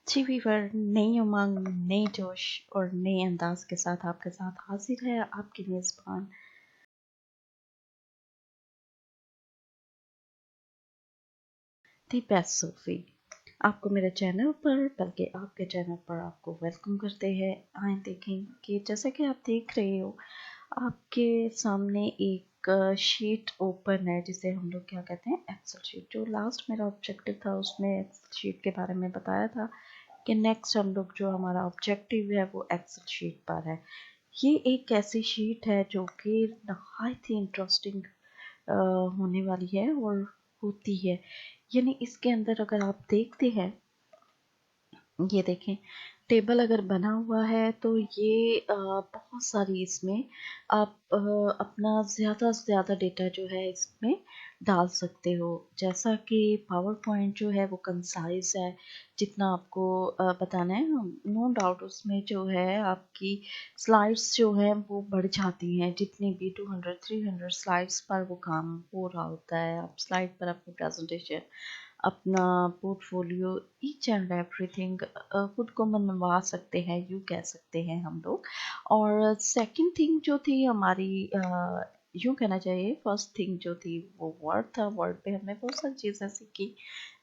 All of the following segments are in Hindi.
जी वीवर, नई उमंग, नई जोश और नए अंदाज के साथ आपके साथ हाजिर है आपकी मेज़बान दी बेस्ट सूफी। आपको मेरे चैनल पर, बल्कि आपके चैनल पर आपको वेलकम करते हैं। आए देखें कि जैसा कि आप देख रहे हो, आपके सामने एक शीट ओपन है जिसे हम लोग क्या कहते हैं, एक्सेल शीट। जो लास्ट मेरा ऑब्जेक्टिव था उसमें एक्सेल शीट के बारे में बताया था कि नेक्स्ट हम लोग जो हमारा ऑब्जेक्टिव है वो एक्सेल शीट पर है। ये एक ऐसी शीट है जो कि नहायत ही इंटरेस्टिंग होने वाली है और होती है। यानी इसके अंदर अगर आप देखते हैं, ये देखें, टेबल अगर बना हुआ है तो ये बहुत सारी इसमें आप अपना ज़्यादा से ज़्यादा डेटा जो है इसमें डाल सकते हो। जैसा कि पावर पॉइंट जो है वो कंसाइज है, जितना आपको बताना है, नो डाउट उसमें जो है आपकी स्लाइड्स जो है वो बढ़ जाती हैं। जितनी भी 200 300 स्लाइड्स पर वो काम हो रहा होता है, आप स्लाइड पर अपनी प्रेजेंटेशन, अपना पोर्टफोलियो, ईच एंड एवरीथिंग खुद को मनवा सकते हैं, यूँ कह सकते हैं हम लोग। और सेकंड थिंग जो थी हमारी, यूँ कहना चाहिए फर्स्ट थिंग जो थी वो वर्ड था। वर्ड पे हमने बहुत सारी चीज़ें सीखी,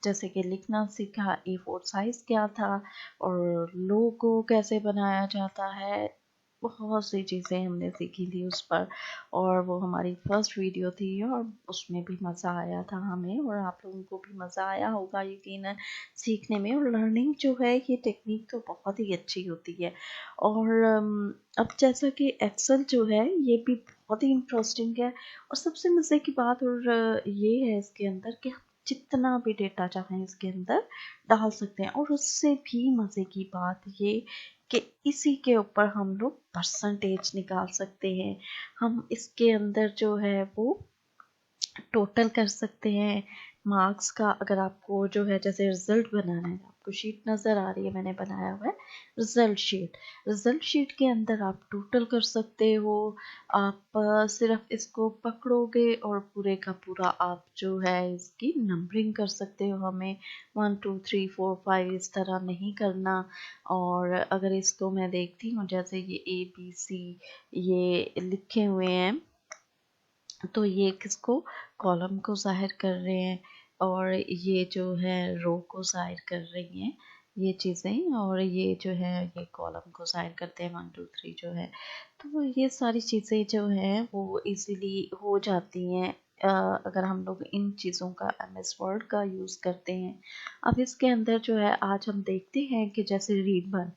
जैसे कि लिखना सीखा, A4 साइज़ क्या था और लोगो कैसे बनाया जाता है। बहुत सी चीज़ें हमने सीखी थी उस पर, और वो हमारी फर्स्ट वीडियो थी और उसमें भी मज़ा आया था हमें, और आप लोगों को भी मज़ा आया होगा यकीनन सीखने में। और लर्निंग जो है, ये टेक्निक तो बहुत ही अच्छी होती है। और अब जैसा कि एक्सेल जो है ये भी बहुत ही इंटरेस्टिंग है, और सबसे मज़े की बात और ये है इसके अंदर कि हम जितना भी डेटा चाहें इसके अंदर डाल सकते हैं। और उससे भी मज़े की बात ये कि इसी के ऊपर हम लोग परसेंटेज निकाल सकते हैं। हम इसके अंदर जो है वो टोटल कर सकते हैं मार्क्स का। अगर आपको जो है जैसे रिजल्ट बनाना है, आपको शीट नज़र आ रही है, मैंने बनाया हुआ है रिजल्ट शीट। रिजल्ट शीट के अंदर आप टोटल कर सकते हो। आप सिर्फ इसको पकड़ोगे और पूरे का पूरा आप जो है इसकी नंबरिंग कर सकते हो। हमें 1 2 3 4 5 इस तरह नहीं करना। और अगर इसको मैं देखती हूँ, जैसे ये ABC ये लिखे हुए हैं, तो ये किसको, कॉलम को ज़ाहिर कर रहे हैं, और ये जो है रो को ज़ाहिर कर रही हैं ये चीज़ें, और ये जो है ये कॉलम को ज़ाहिर करते हैं 1 2 3 जो है। तो ये सारी चीज़ें जो हैं वो इजीली हो जाती हैं अगर हम लोग इन चीज़ों का MS वर्ड का यूज़ करते हैं। अब इसके अंदर जो है आज हम देखते हैं कि जैसे रिबन,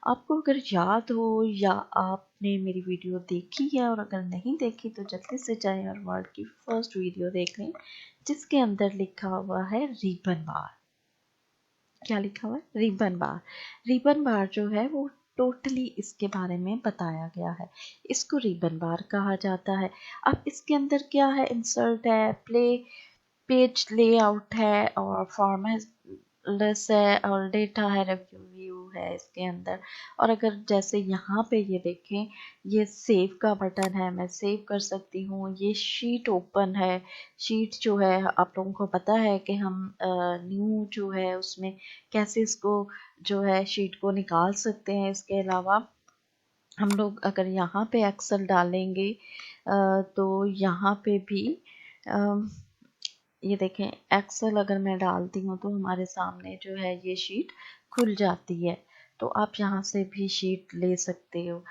आपको अगर याद हो या आपने मेरी वीडियो देखी है, और अगर नहीं देखी तो जल्दी से जाएं और वर्ड की फर्स्ट वीडियो देख लें, जिसके अंदर लिखा हुआ है रिबन बार। क्या लिखा हुआ है, रिबन बार। रिबन बार जो है वो टोटली इसके बारे में बताया गया है। इसको रिबन बार कहा जाता है। अब इसके अंदर क्या है, इंसर्ट है, प्ले पेज लेआउट है, और फॉर्मेटलेस है, और डेटा है, रिव्यू व्यू है इसके अंदर। और अगर जैसे यहाँ पे ये देखें, ये सेव का बटन है, मैं सेव कर सकती हूँ। ये शीट ओपन है। शीट जो है आप लोगों को पता है कि हम न्यू जो है उसमें कैसे इसको जो है शीट को निकाल सकते हैं। इसके अलावा हम लोग अगर यहाँ पे एक्सेल डालेंगे तो यहाँ पे भी ये देखें, एक्सेल अगर मैं डालती हूँ तो हमारे सामने जो है ये शीट खुल जाती है। तो आप यहाँ से भी शीट ले सकते हो।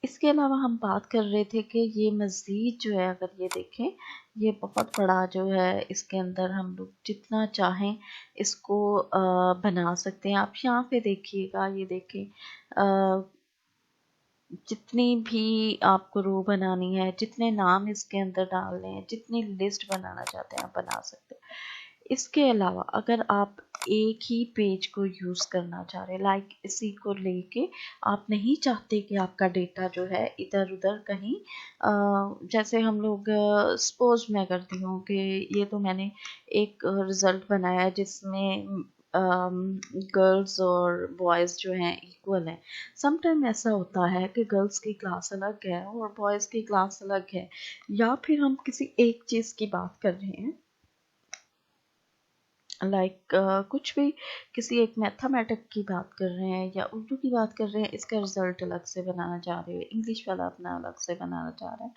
इसके अलावा हम बात कर रहे थे कि ये मज़ीद जो है, अगर ये देखें, ये बहुत बड़ा जो है, इसके अंदर हम लोग जितना चाहें इसको बना सकते हैं। आप यहाँ पे देखिएगा, ये देखें, जितनी भी आपको रो बनानी है, जितने नाम इसके अंदर डालने हैं, जितनी लिस्ट बनाना चाहते हैं आप बना सकते हैं। इसके अलावा अगर आप एक ही पेज को यूज़ करना चाह रहे, लाइक इसी को लेके आप नहीं चाहते कि आपका डेटा जो है इधर उधर कहीं जैसे हम लोग सपोज मैं करती हूँ कि ये तो मैंने एक रिज़ल्ट बनाया है जिसमें गर्ल्स और बॉयज़ जो हैं इक्वल हैं। समटाइम ऐसा होता है कि गर्ल्स की क्लास अलग है और बॉयज़ की क्लास अलग है, या फिर हम किसी एक चीज़ की बात कर रहे हैं लाइक कुछ भी, किसी एक मैथमेटिक की बात कर रहे हैं या उर्दू की बात कर रहे हैं, इसका रिजल्ट अलग से बनाना चाह रहे हैं, इंग्लिश वाला अपना अलग से बनाना चाह रहे हैं,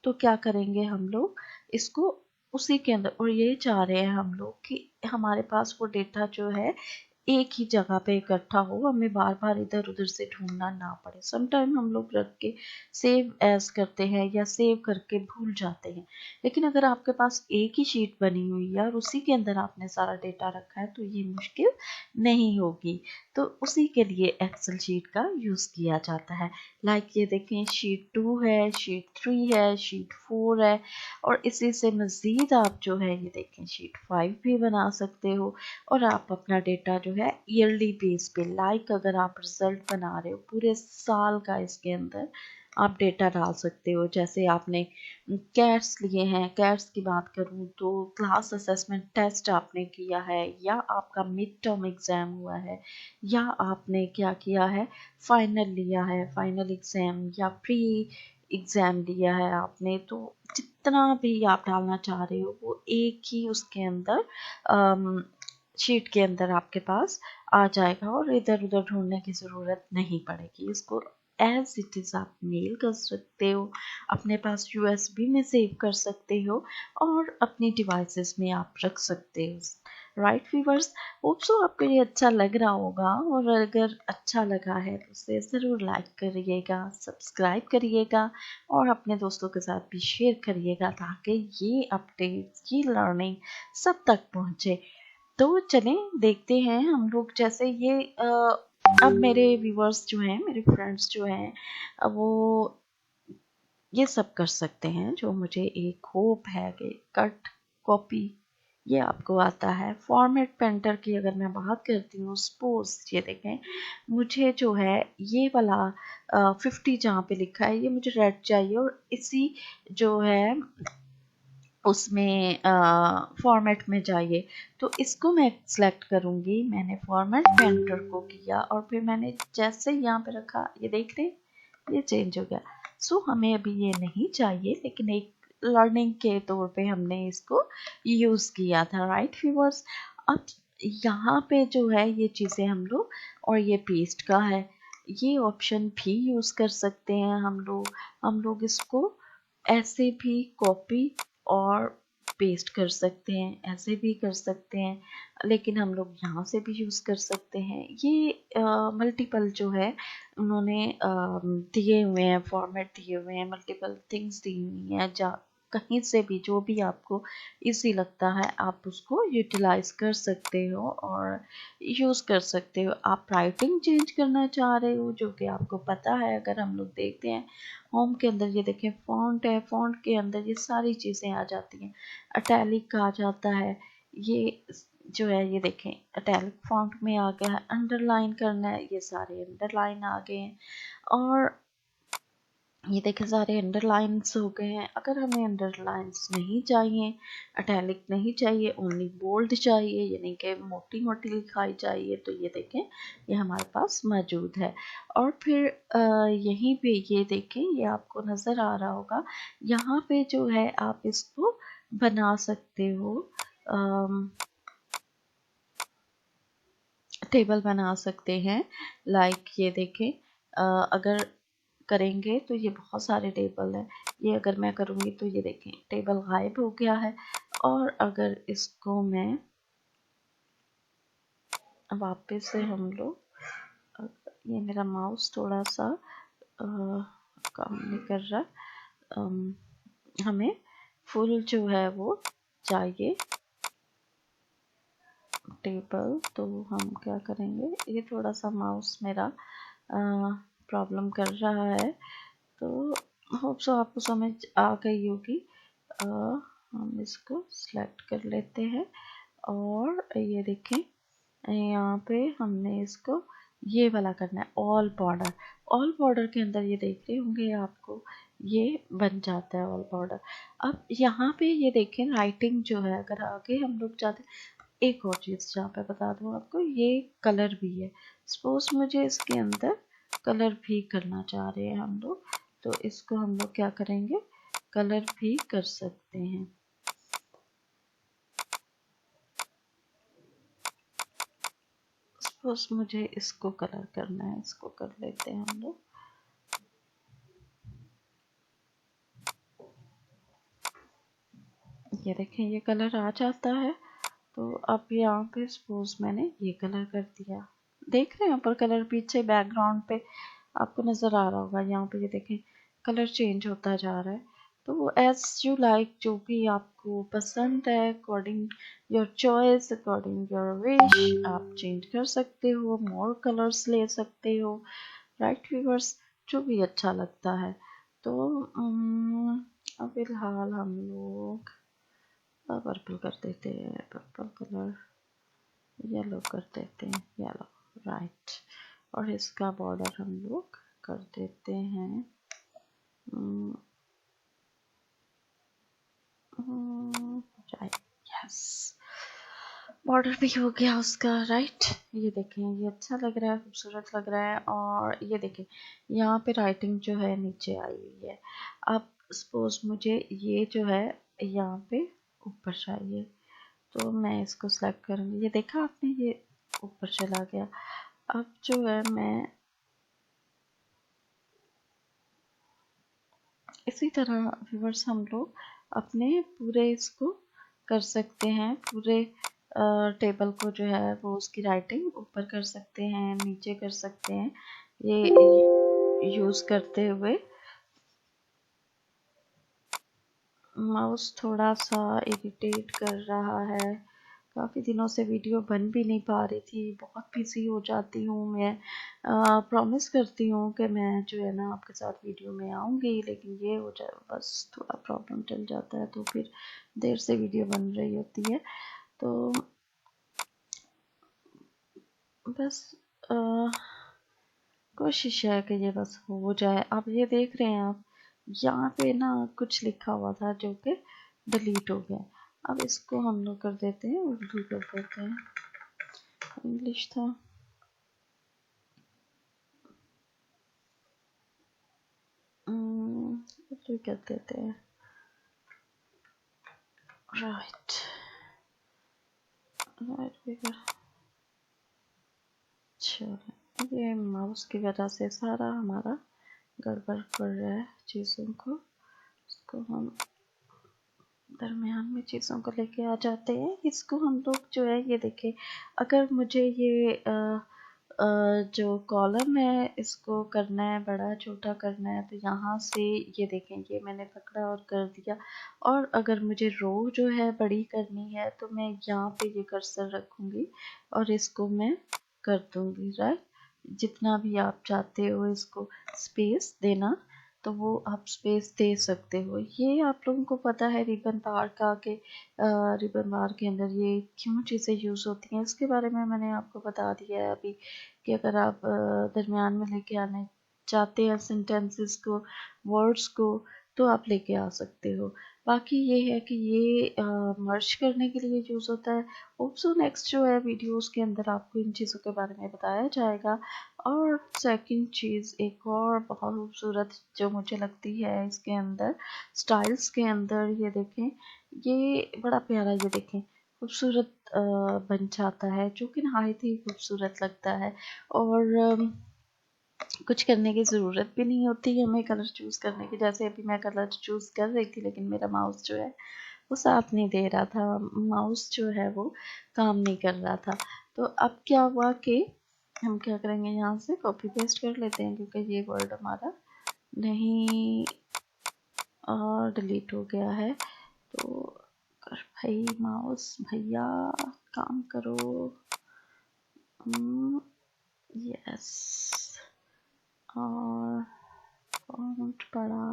तो क्या करेंगे हम लोग इसको उसी के अंदर, और ये चाह रहे हैं हम लोग कि हमारे पास वो डेटा जो है एक ही जगह पे इकट्ठा हो, हमें बार बार इधर उधर से ढूंढना ना पड़े। समटाइम हम लोग रख के सेव एज करते हैं या सेव करके भूल जाते हैं, लेकिन अगर आपके पास एक ही शीट बनी हुई है और उसी के अंदर आपने सारा डेटा रखा है तो ये मुश्किल नहीं होगी। तो उसी के लिए एक्सेल शीट का यूज़ किया जाता है। लाइक ये देखें, शीट 2 है, शीट 3 है, शीट 4 है, और इसी से मज़ीद आप जो है ये देखें शीट 5 भी बना सकते हो। और आप अपना डेटा जो है ईयरली बेस पे, लाइक अगर आप रिजल्ट बना रहे हो पूरे साल का, इसके अंदर आप डेटा डाल सकते हो। जैसे आपने कैट्स लिए हैं, कैट्स की बात करूँ तो क्लास असेसमेंट टेस्ट आपने किया है, या आपका मिड टर्म एग्ज़ाम हुआ है, या आपने क्या किया है, फाइनल लिया है, फाइनल एग्ज़ाम या प्री एग्ज़ाम लिया है आपने, तो जितना भी आप डालना चाह रहे हो वो एक ही उसके अंदर शीट के अंदर आपके पास आ जाएगा, और इधर उधर ढूंढने की ज़रूरत नहीं पड़ेगी। इसको एज इट इज़ आप मेल कर सकते हो, अपने पास यूएसबी में सेव कर सकते हो, और अपनी डिवाइसेस में आप रख सकते हो। राइट व्यूअर्स, होप सो आपको ये अच्छा लग रहा होगा, और अगर अच्छा लगा है तो उसे ज़रूर लाइक करिएगा, सब्सक्राइब करिएगा, और अपने दोस्तों के साथ भी शेयर करिएगा, ताकि ये अपडेट, ये लर्निंग सब तक पहुँचे। तो चलें देखते हैं हम लोग, जैसे ये अब मेरे व्यूअर्स जो हैं, मेरे फ्रेंड्स जो हैं, अब वो ये सब कर सकते हैं जो मुझे एक होप है कि कट, कॉपी ये आपको आता है। फॉर्मेट पेंटर की अगर मैं बात करती हूँ, सपोज ये देखें, मुझे जो है ये वाला 50 जहाँ पे लिखा है ये मुझे रेड चाहिए, और इसी जो है उसमें फॉर्मेट में चाहिए, तो इसको मैं सेलेक्ट करूँगी। मैंने फॉर्मेट पेंटर को किया, और फिर मैंने जैसे यहाँ पे रखा, ये देख रहे हैं ये चेंज हो गया। सो हमें अभी ये नहीं चाहिए, लेकिन एक लर्निंग के तौर पे हमने इसको यूज़ किया था। राइट व्यूअर्स, अब यहाँ पे जो है ये चीज़ें हम लोग, और ये पेस्ट का है, ये ऑप्शन भी यूज़ कर सकते हैं हम लोग इसको ऐसे भी कॉपी और पेस्ट कर सकते हैं, ऐसे भी कर सकते हैं, लेकिन हम लोग यहाँ से भी यूज़ कर सकते हैं। ये मल्टीपल जो है उन्होंने दिए हुए हैं, फॉर्मेट दिए हुए हैं, मल्टीपल थिंग्स दी हुई हैं, जा कहीं से भी जो भी आपको इजी लगता है आप उसको यूटिलाइज कर सकते हो और यूज़ कर सकते हो। आप राइटिंग चेंज करना चाह रहे हो, जो कि आपको पता है, अगर हम लोग देखते हैं होम के अंदर, ये देखें फ़ॉन्ट है, फ़ॉन्ट के अंदर ये सारी चीज़ें आ जाती हैं, अटैलिक आ जाता है, ये जो है ये देखें अटैलिक फ़ॉन्ट में आ गया है, अंडरलाइन करना है, ये सारे अंडरलाइन आ गए हैं, और ये देखें सारे अंडरलाइंस हो गए हैं। अगर हमें अंडरलाइंस नहीं चाहिए, अटैलिक नहीं चाहिए, ओनली बोल्ड चाहिए, यानी कि मोटी मोटी लिखाई चाहिए, तो ये देखें ये हमारे पास मौजूद है। और फिर यहीं पे ये देखें, ये आपको नज़र आ रहा होगा, यहाँ पे जो है आप इसको बना सकते हो, टेबल बना सकते हैं। लाइक ये देखें, अगर करेंगे तो ये बहुत सारे टेबल हैं, ये अगर मैं करूँगी तो ये देखें टेबल गायब हो गया है। और अगर इसको मैं वापस से हम लोग, ये मेरा माउस थोड़ा सा काम नहीं कर रहा, हमें फुल जो है वो चाहिए टेबल, तो हम क्या करेंगे, ये थोड़ा सा माउस मेरा प्रॉब्लम कर रहा है, तो होप सो आपको समझ आ गई होगी। हम इसको सिलेक्ट कर लेते हैं, और ये देखें यहाँ पे हमने इसको ये वाला करना है, ऑल बॉर्डर। ऑल बॉर्डर के अंदर ये देख रहे होंगे आपको, ये बन जाता है ऑल बॉर्डर। अब यहाँ पे ये देखें राइटिंग जो है, अगर आगे हम लोग जाते, एक और चीज़ जहाँ पे बता दूँ आपको, ये कलर भी है। सपोज मुझे इसके अंदर कलर भी करना चाह रहे हैं हम लोग, तो इसको हम लोग क्या करेंगे, कलर भी कर सकते हैं। सपोज मुझे इसको कलर करना है, इसको कर लेते हैं हम लोग। ये देखें ये कलर आ जाता है। तो अब यहाँ पे सपोज मैंने ये कलर कर दिया, देख रहे हैं ऊपर कलर पीछे बैकग्राउंड पे आपको नज़र आ रहा होगा। यहाँ पे ये देखें कलर चेंज होता जा रहा है। तो एज यू लाइक, जो भी आपको पसंद है, according your choice, according your wish, आप चेंज कर सकते हो, मोर कलर्स ले सकते हो, राइट व्यूअर्स, जो भी अच्छा लगता है। तो अब फिलहाल हम लोग पर्पल कर देते हैं, पर्पल कलर, येलो कर देते हैं, येलो, राइट। और इसका बॉर्डर हम लोग कर देते हैं राइट, यस, बॉर्डर भी हो गया उसका, राइट। ये देखें ये अच्छा लग रहा है, खूबसूरत लग रहा है। और ये देखें यहाँ पे राइटिंग जो है नीचे आई हुई है। अब सपोज मुझे ये जो है यहाँ पे ऊपर चाहिए, तो मैं इसको सेलेक्ट करूँगी। ये देखा आपने, ये ऊपर चला गया। अब जो है मैं इसी तरह व्यूअर्स हम लोग अपने पूरे इसको कर सकते हैं, पूरे टेबल को जो है वो उसकी राइटिंग ऊपर कर सकते हैं, नीचे कर सकते हैं, ये यूज़ करते हुए। माउस थोड़ा सा इरिटेट कर रहा है, काफ़ी दिनों से वीडियो बन भी नहीं पा रही थी, बहुत बिजी हो जाती हूँ मैं। प्रॉमिस करती हूँ कि मैं जो है ना आपके साथ वीडियो में आऊँगी, लेकिन ये हो जाए बस थोड़ा प्रॉब्लम चल जाता है, तो फिर देर से वीडियो बन रही होती है। तो बस कोशिश है कि ये बस हो जाए। अब ये देख रहे हैं आप, यहाँ पे ना कुछ लिखा हुआ था जो कि डिलीट हो गया। अब इसको हम लोग कर देते हैं, उर्दू कर देते हैं, इंग्लिश था। उर्दू कर देते हैं, राइट, राइट। चलो, ये माउस की वजह से सारा हमारा गड़बड़ कर रहा है चीज़ों को। इसको हम दरमियान में चीज़ों को लेके आ जाते हैं। इसको हम लोग जो है ये देखें, अगर मुझे ये जो कॉलम है इसको करना है, बड़ा छोटा करना है, तो यहाँ से ये देखें ये मैंने पकड़ा और कर दिया। और अगर मुझे रो जो है बड़ी करनी है, तो मैं यहाँ पे ये कर्सर रखूँगी और इसको मैं कर दूँगी, राइट। जितना भी आप चाहते हो इसको स्पेस देना, तो वो आप स्पेस दे सकते हो। ये आप लोगों को पता है रिबन बार का के रिबन बार के अंदर ये क्यों चीज़ें यूज़ होती हैं, इसके बारे में मैंने आपको बता दिया है अभी, कि अगर आप दरमियान में लेके आने चाहते हैं सेंटेंसेस को, वर्ड्स को, तो आप लेके आ सकते हो। बाकी ये है कि ये मर्ज करने के लिए यूज़ होता है। होप सो नेक्स्ट जो है वीडियोस के अंदर आपको इन चीज़ों के बारे में बताया जाएगा। और सेकंड चीज़ एक और बहुत खूबसूरत जो मुझे लगती है इसके अंदर स्टाइल्स के अंदर, ये देखें ये बड़ा प्यारा, ये देखें खूबसूरत बन जाता है, जो कि नहायत ही खूबसूरत लगता है। और कुछ करने की ज़रूरत भी नहीं होती हमें कलर चूज़ करने की। जैसे अभी मैं कलर चूज़ कर रही थी, लेकिन मेरा माउस जो है वो साथ नहीं दे रहा था, माउस जो है वो काम नहीं कर रहा था। तो अब क्या हुआ कि हम क्या करेंगे, यहाँ से कॉपी पेस्ट कर लेते हैं, क्योंकि ये वर्ड हमारा नहीं डिलीट हो गया है। तो कर भाई माउस भैया काम करो, यस। और फॉन्ट बड़ा,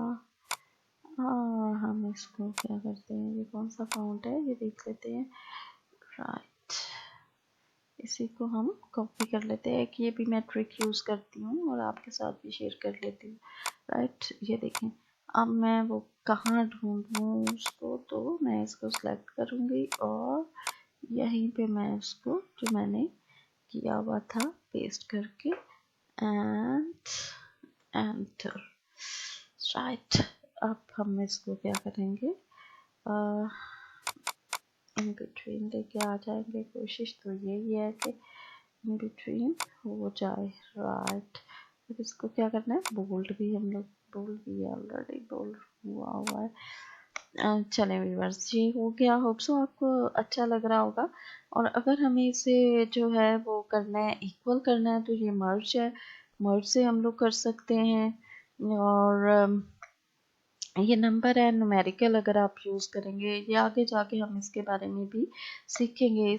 और हम इसको क्या करते हैं, ये कौन सा फॉन्ट है ये देख लेते हैं, राइट। इसी को हम कॉपी कर लेते हैं, कि ये भी मैं ट्रिक यूज़ करती हूँ और आपके साथ भी शेयर कर लेती हूँ, राइट। ये देखें अब मैं वो कहाँ ढूंढूँ उसको, तो मैं इसको सेलेक्ट करूँगी और यहीं पे मैं इसको जो मैंने किया हुआ था पेस्ट करके एंड एंटर, राइट। अब हम इसको क्या करेंगे, इन बिटवीन लेके आ जाएंगे। कोशिश तो यही है कि इन बिटवीन हो जाए, राइट। फिर इसको क्या करना है, बोल्ड भी हम लोग, बोल्ड भी है ऑलरेडी, बोल्ड हुआ है। चलें व्यूअर्स, ये हो गया। होप सो आपको अच्छा लग रहा होगा। और अगर हमें इसे जो है वो करना है, इक्वल करना है, तो ये मर्ज है, मर्ज से हम लोग कर सकते हैं। और ये नंबर है न्यूमेरिकल, अगर आप यूज़ करेंगे, ये आगे जाके हम इसके बारे में भी सीखेंगे।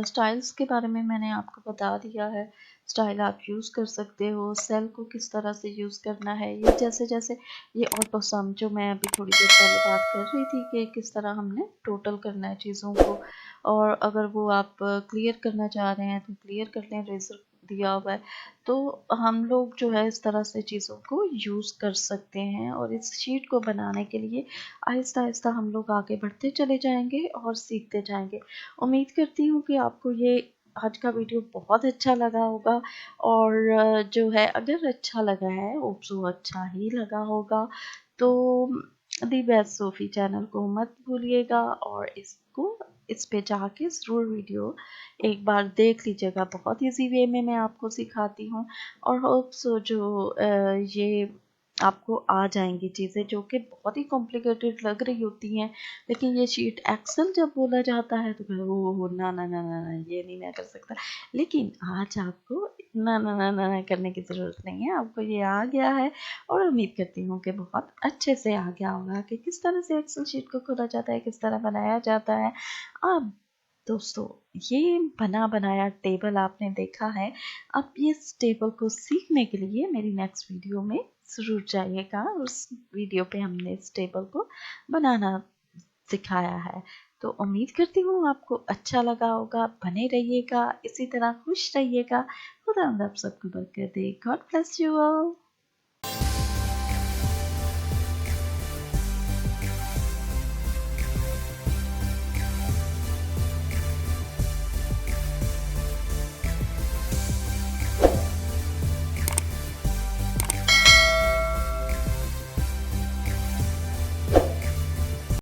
स्टाइल्स के बारे में मैंने आपको बता दिया है, स्टाइल आप यूज़ कर सकते हो। सेल को किस तरह से यूज़ करना है, ये जैसे जैसे ये ऑटो सम जो मैं अभी थोड़ी देर पहले बात कर रही थी कि किस तरह हमने टोटल करना है चीज़ों को। और अगर वो आप क्लियर करना चाह रहे हैं तो क्लियर कर लें, रेजर दिया हुआ है। तो हम लोग जो है इस तरह से चीज़ों को यूज़ कर सकते हैं। और इस शीट को बनाने के लिए आहिस्ता आहिस्ता हम लोग आगे बढ़ते चले जाएंगे और सीखते जाएंगे। उम्मीद करती हूँ कि आपको ये आज का वीडियो बहुत अच्छा लगा होगा। और जो है अगर अच्छा लगा है, होप सो अच्छा ही लगा होगा, तो दी बेस्ट सोफ़ी चैनल को मत भूलिएगा और इसको इस पे जाके ज़रूर वीडियो एक बार देख लीजिएगा। बहुत ईजी वे में मैं आपको सिखाती हूँ। और होप सो जो ये आपको आ जाएंगी चीज़ें जो कि बहुत ही कॉम्प्लिकेटेड लग रही होती हैं, लेकिन ये शीट एक्सेल जब बोला जाता है तो फिर वो ना ना ना ना ना, ये नहीं मैं कर सकता। लेकिन आज आपको ना ना ना ना ना करने की ज़रूरत नहीं है, आपको ये आ गया है। और उम्मीद करती हूँ कि बहुत अच्छे से आ गया होगा कि किस तरह से एक्सेल शीट को खोला जाता है, किस तरह बनाया जाता है। अब दोस्तों, ये बना बनाया टेबल आपने देखा है। अब इस टेबल को सीखने के लिए मेरी नेक्स्ट वीडियो में ज़रूर जाइएगा। उस वीडियो पे हमने इस टेबल को बनाना सिखाया है। तो उम्मीद करती हूँ आपको अच्छा लगा होगा। बने रहिएगा, इसी तरह खुश रहिएगा। खुदा आप सबको बरकत दे। God bless you all.